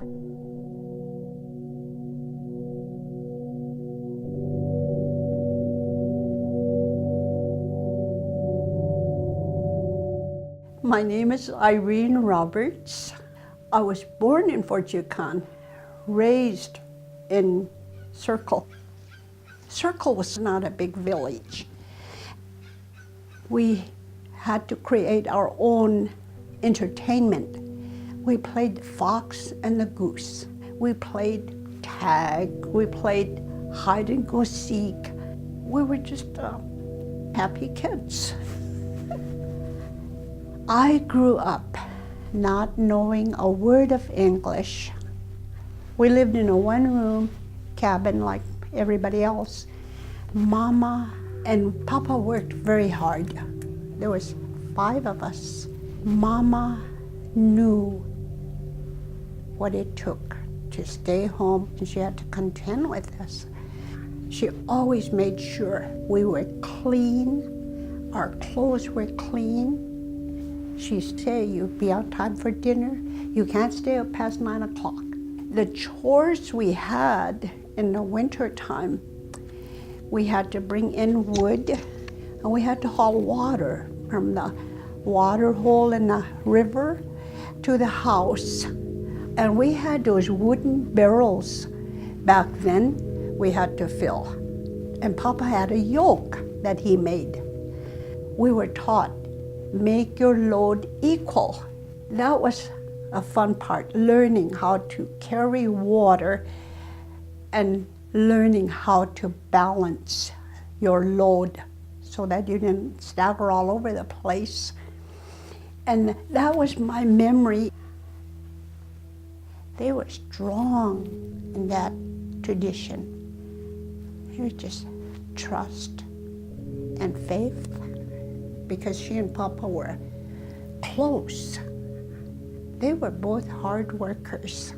My name is Irene Roberts. I was born in Fort Yukon, raised in Circle. Circle was not a big village. We had to create our own entertainment. We played fox and the goose. We played tag. We played hide and go seek. We were just happy kids. I grew up not knowing a word of English. We lived in a one-room cabin like everybody else. Mama and Papa worked very hard. There was 5 of us. Mama knew what it took to stay home, and she had to contend with us. She always made sure we were clean, our clothes were clean. She'd say, you be on time for dinner. You can't stay up past 9 o'clock. The chores we had in the winter time, we had to bring in wood, and we had to haul water from the water hole in the river to the house. And we had those wooden barrels back then we had to fill. And Papa had a yoke that he made. We were taught, make your load equal. That was a fun part, learning how to carry water and learning how to balance your load so that you didn't stagger all over the place. And that was my memory. They were strong in that tradition. It was just trust and faith, because she and Papa were close. They were both hard workers.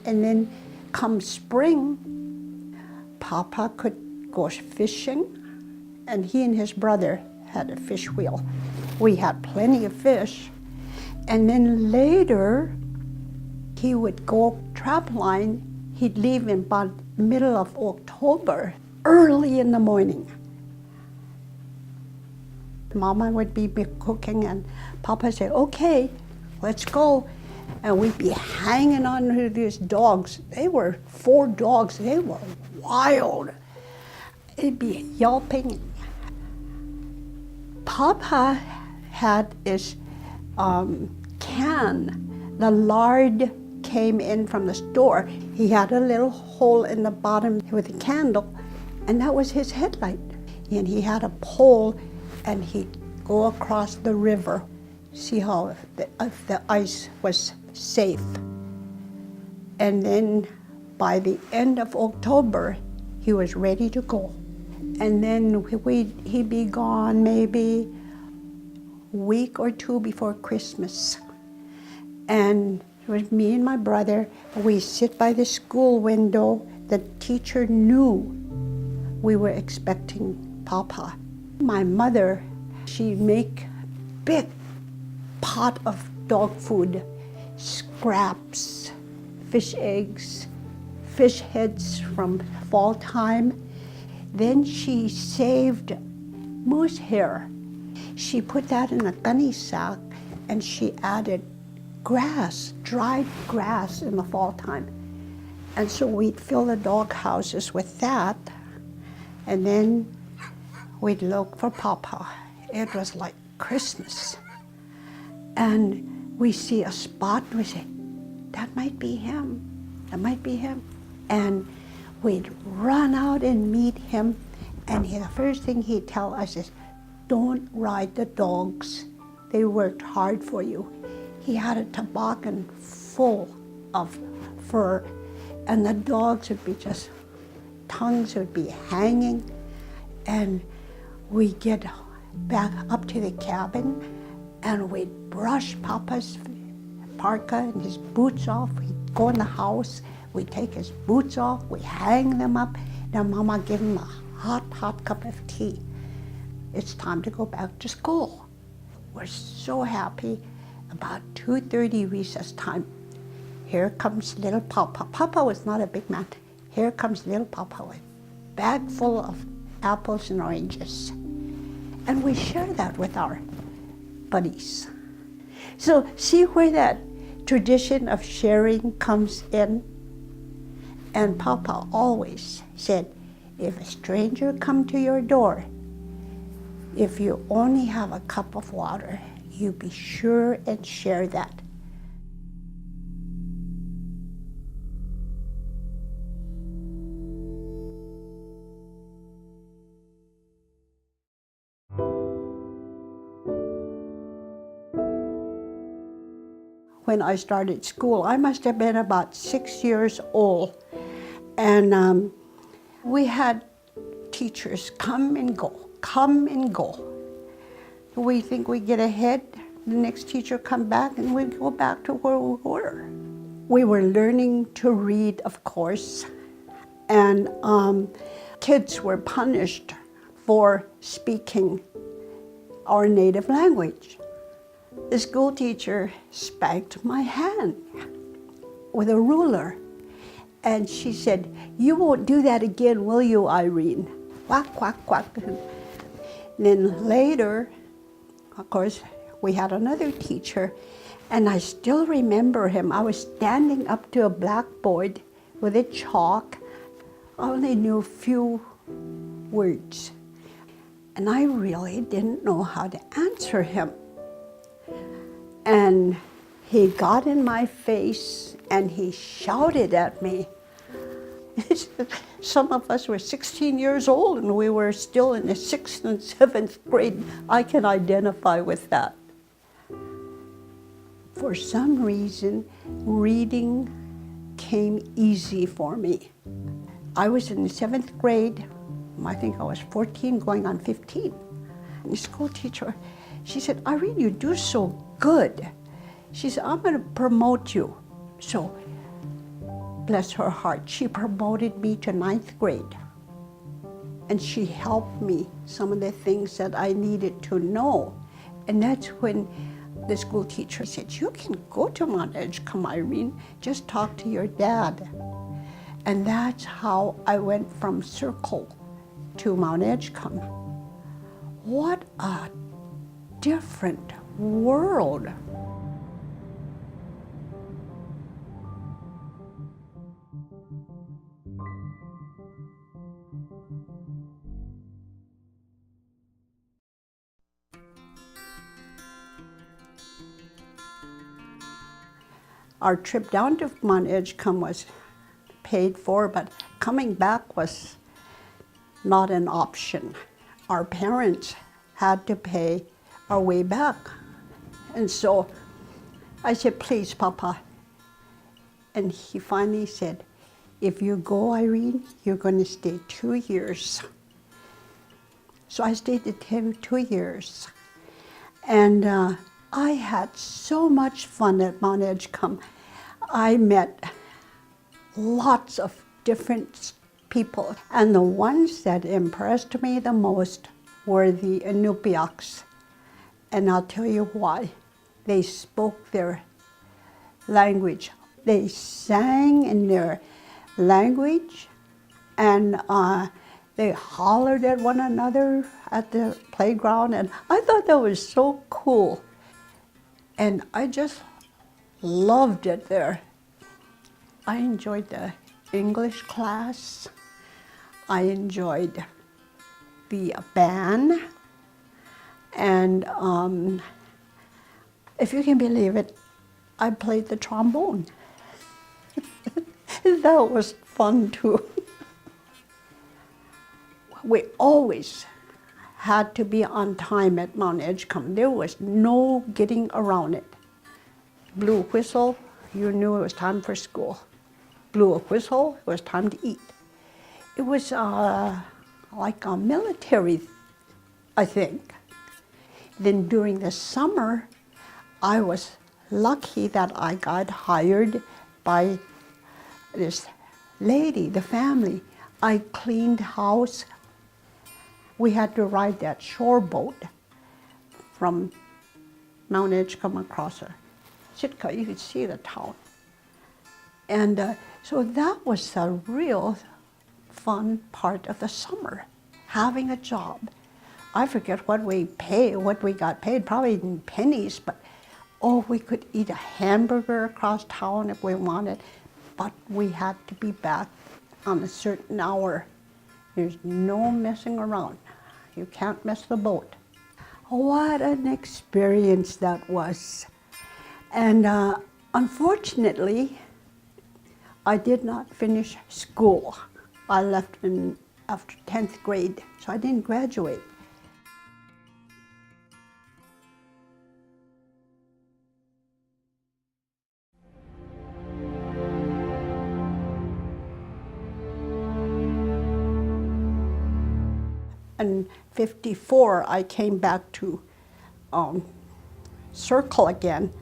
And then come spring, Papa could go fishing, and he and his brother had a fish wheel. We had plenty of fish. And then later, he would go trap line. He'd leave in about middle of October, early in the morning. Mama would be cooking, and Papa said, okay, let's go. And we'd be hanging on to these dogs. They were 4 dogs. They were wild. It'd be yelping. Papa had his can. The lard came in from the store. He had a little hole in the bottom with a candle, and that was his headlight. And he had a pole, and he'd go across the river, see how the ice was safe. And then by the end of October, he was ready to go. And then he'd be gone maybe a week or 2 before Christmas. And it was me and my brother. We sit by the school window. The teacher knew we were expecting Papa. My mother, she'd make big pot of dog food, scraps, fish eggs, fish heads from fall time. Then she saved moose hair. She put that in a gunny sack, and she added grass, dried grass in the fall time. And so we'd fill the dog houses with that, and then we'd look for Papa. It was like Christmas. And we see a spot, and we say, that might be him, that might be him. And we'd run out and meet him, and the first thing he'd tell us is, don't ride the dogs. They worked hard for you. He had a toboggan full of fur, and the dogs would be just, tongues would be hanging. And we'd get back up to the cabin, and we'd brush Papa's parka and his boots off. We'd go in the house, we take his boots off, we hang them up, then Mama give him a hot cup of tea. It's time to go back to school. We're so happy. About 2:30 recess time. Here comes little Papa. Papa was not a big man. Here comes little Papa with a bag full of apples and oranges. And we share that with our buddies. So see where that tradition of sharing comes in? And Papa always said, if a stranger come to your door, if you only have a cup of water, you be sure and share that. When I started school, I must have been about 6 years old. And we had teachers come and go. We think we get ahead, the next teacher come back, and we go back to where we were. We were learning to read, of course, and kids were punished for speaking our native language. The school teacher spanked my hand with a ruler. And she said, you won't do that again, will you, Irene? Quack, quack, quack. Then later, of course, we had another teacher, and I still remember him. I was standing up to a blackboard with a chalk. I only knew a few words. And I really didn't know how to answer him. And he got in my face and he shouted at me. Some of us were 16 years old and we were still in the 6th and 7th grade. I can identify with that. For some reason, reading came easy for me. I was in the 7th grade. I think I was 14 going on 15. And the school teacher, she said, Irene, you do so good. She said, I'm going to promote you. So, bless her heart, she promoted me to 9th grade. And she helped me some of the things that I needed to know. And that's when the school teacher said, you can go to Mount Edgecombe, Irene, just talk to your dad. And that's how I went from Circle to Mount Edgecombe. What a different world. Our trip down to Mount Edgecombe was paid for, but coming back was not an option. Our parents had to pay our way back. And so I said, please, Papa. And he finally said, if you go, Irene, you're going to stay 2 years. So I stayed with him 2 years. And I had so much fun at Mount Edgecombe. I met lots of different people. And the ones that impressed me the most were the Inupiaks. And I'll tell you why. They spoke their language. They sang in their language, and they hollered at one another at the playground, and I thought that was so cool. And I just loved it there. I enjoyed the English class. I enjoyed the band. And if you can believe it, I played the trombone. That was fun too. We always had to be on time at Mount Edgecombe. There was no getting around it. Blew a whistle, you knew it was time for school. Blew a whistle, it was time to eat. It was like a military, I think. Then during the summer, I was lucky that I got hired by this lady, the family. I cleaned house. We had to ride that shore boat from Mount Edgecombe across Sitka. You could see the town. And so that was a real fun part of the summer, having a job. I forget what we got paid, probably in pennies, but oh, we could eat a hamburger across town if we wanted, but we had to be back on a certain hour. There's no messing around. You can't miss the boat. What an experience that was. And unfortunately, I did not finish school. I left after 10th grade, so I didn't graduate. In '54, I came back to Circle again.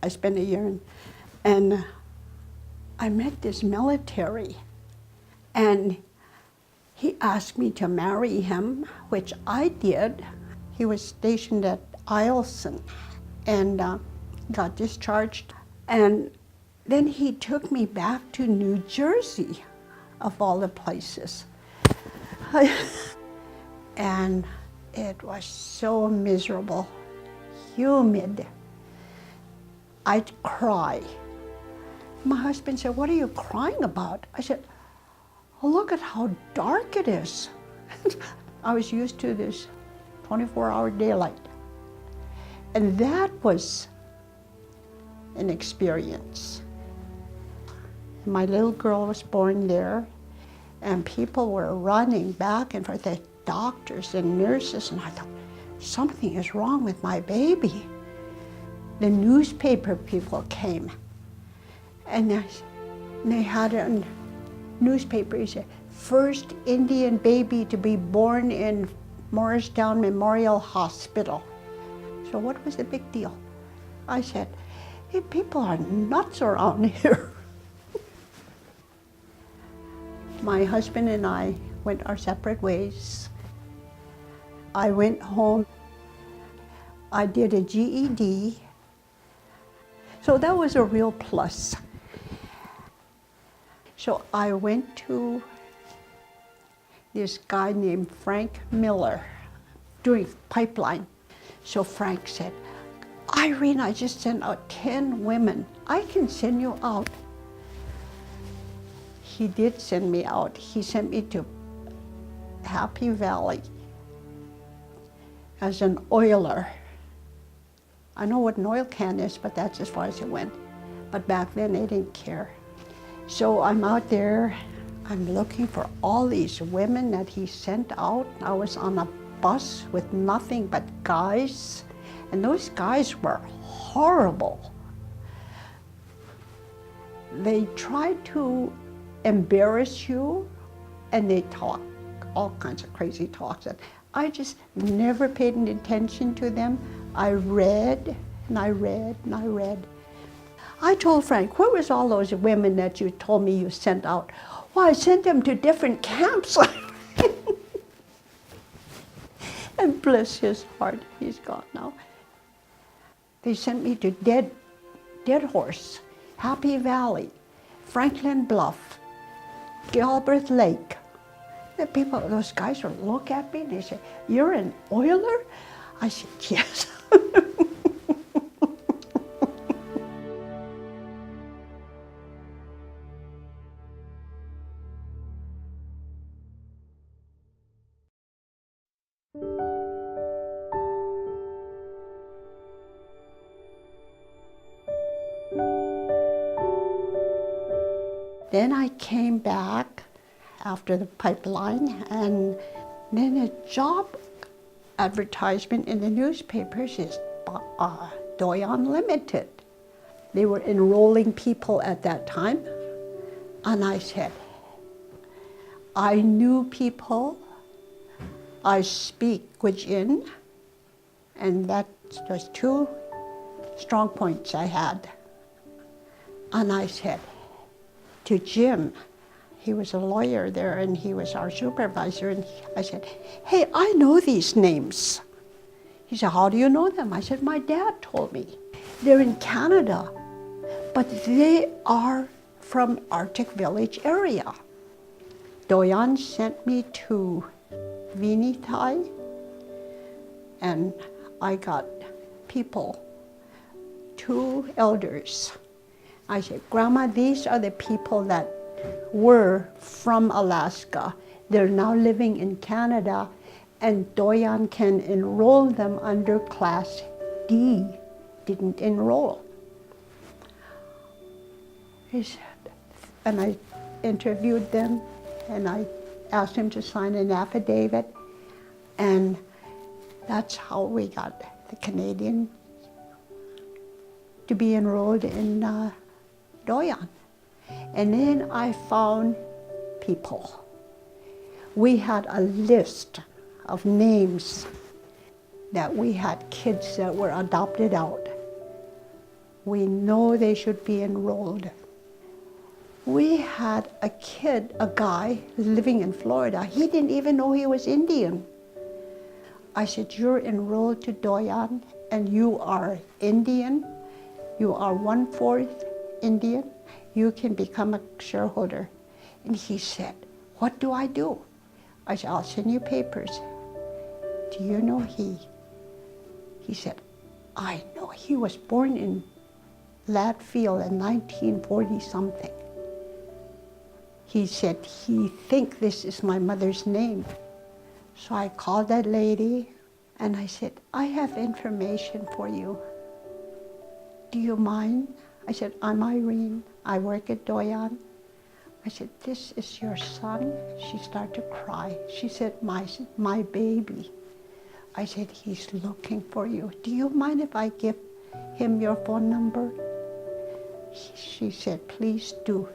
I spent a year and I met this military, and he asked me to marry him, which I did. He was stationed at Eielson and got discharged. And then he took me back to New Jersey, of all the places. And it was so miserable, humid. I'd cry. My husband said, "What are you crying about?" I said, "Oh, look at how dark it is." I was used to this 24-hour daylight. And that was an experience. My little girl was born there, and people were running back and forth, the doctors and nurses, and I thought, something is wrong with my baby. The newspaper people came, and they had a newspaper, it said, "First Indian baby to be born in Morristown Memorial Hospital." So what was the big deal? I said, "Hey, people are nuts around here." My husband and I went our separate ways. I went home. I did a GED. So that was a real plus. So I went to this guy named Frank Miller doing pipeline. So Frank said, "Irene, I just sent out 10 women. I can send you out." He did send me out. He sent me to Happy Valley as an oiler. I know what an oil can is, but that's as far as it went. But back then, they didn't care. So I'm out there, I'm looking for all these women that he sent out. I was on a bus with nothing but guys, and those guys were horrible. They tried to embarrass you, and they talk all kinds of crazy talks. And I just never paid any attention to them. I read, and I read, and I read. I told Frank, "Where was all those women that you told me you sent out?" "Well, I sent them to different camps." And bless his heart, he's gone now. They sent me to Dead Horse, Happy Valley, Franklin Bluff, Gilbert Lake. The people, those guys would look at me and they say, "You're an oiler?" I said, "Yes." Then I came back after the pipeline, and then a job advertisement in the newspapers is Doyon Limited. They were enrolling people at that time, and I said, I knew people, I speak Gwich'in, and that was 2 strong points I had. And I said, to Jim. He was a lawyer there, and he was our supervisor. And I said, hey, I know these names. He said, how do you know them? I said, my dad told me. They're in Canada, but they are from Arctic Village area. Doyon sent me to Vinitai, and I got people, 2 elders. I said, Grandma, these are the people that were from Alaska. They're now living in Canada, and Doyon can enroll them under Class D. Didn't enroll. He said, and I interviewed them, and I asked him to sign an affidavit, and that's how we got the Canadian to be enrolled in Doyon. And then I found people. We had a list of names that we had kids that were adopted out. We know they should be enrolled. We had a kid, a guy living in Florida. He didn't even know he was Indian. I said, you're enrolled to Doyon and you are Indian. You are 1/4 Indian. You can become a shareholder. And he said, what do I do? I said, I'll send you papers. Do you know he said, I know. He was born in Latfield in 1940 something. He said, he thinks this is my mother's name. So I called that lady and I said, I have information for you. Do you mind? I said, I'm Irene. I work at Doyon. I said, this is your son? She started to cry. She said, my baby. I said, he's looking for you. Do you mind if I give him your phone number? She said, please do.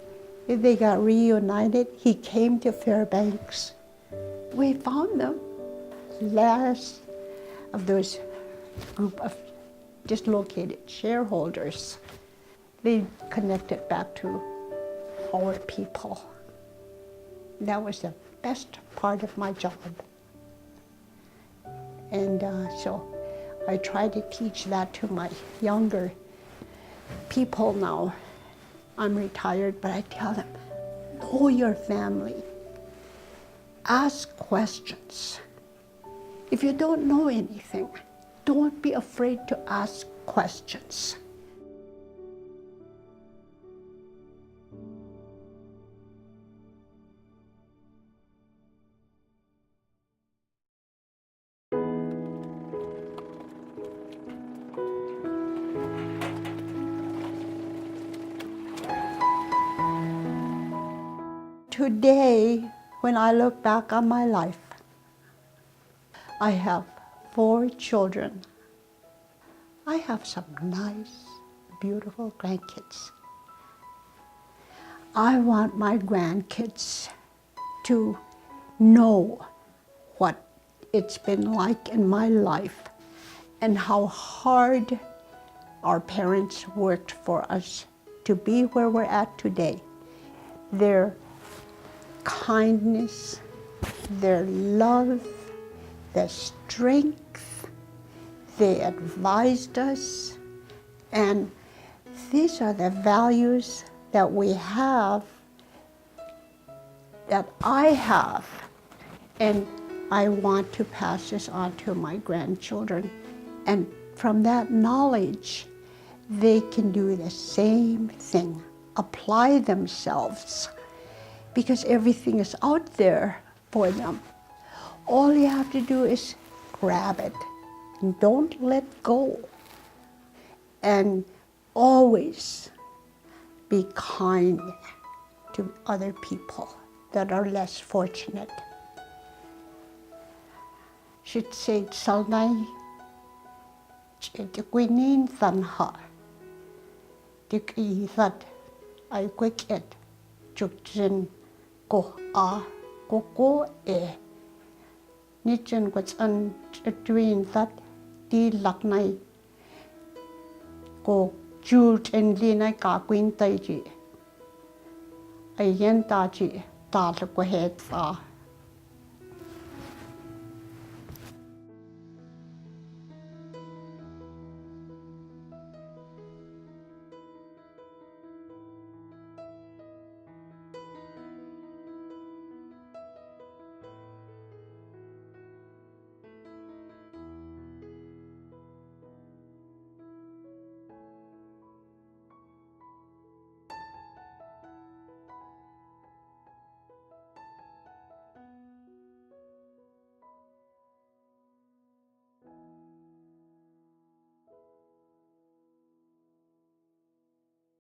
They got reunited. He came to Fairbanks. We found them. Last of those group of dislocated shareholders, they connected back to our people. That was the best part of my job. And so I try to teach that to my younger people now. I'm retired, but I tell them, know your family. Ask questions. If you don't know anything, don't be afraid to ask questions. Today, when I look back on my life, I have 4 children. I have some nice, beautiful grandkids. I want my grandkids to know what it's been like in my life and how hard our parents worked for us to be where we're at today. Their kindness, their love, their strength, they advised us, and these are the values that we have, that I have, and I want to pass this on to my grandchildren. And from that knowledge, they can do the same thing, apply themselves, because everything is out there for them. All you have to do is grab it and don't let go. And always be kind to other people that are less fortunate. Should say, Salnai, Quinin Sanha, Dik Izat, I quick it, Chukjin, Ko A, Koko E. Nichin was an twin that di laknai ko Jude and Lina ka queen taiji. Ay yan tachi, tata ko het sa.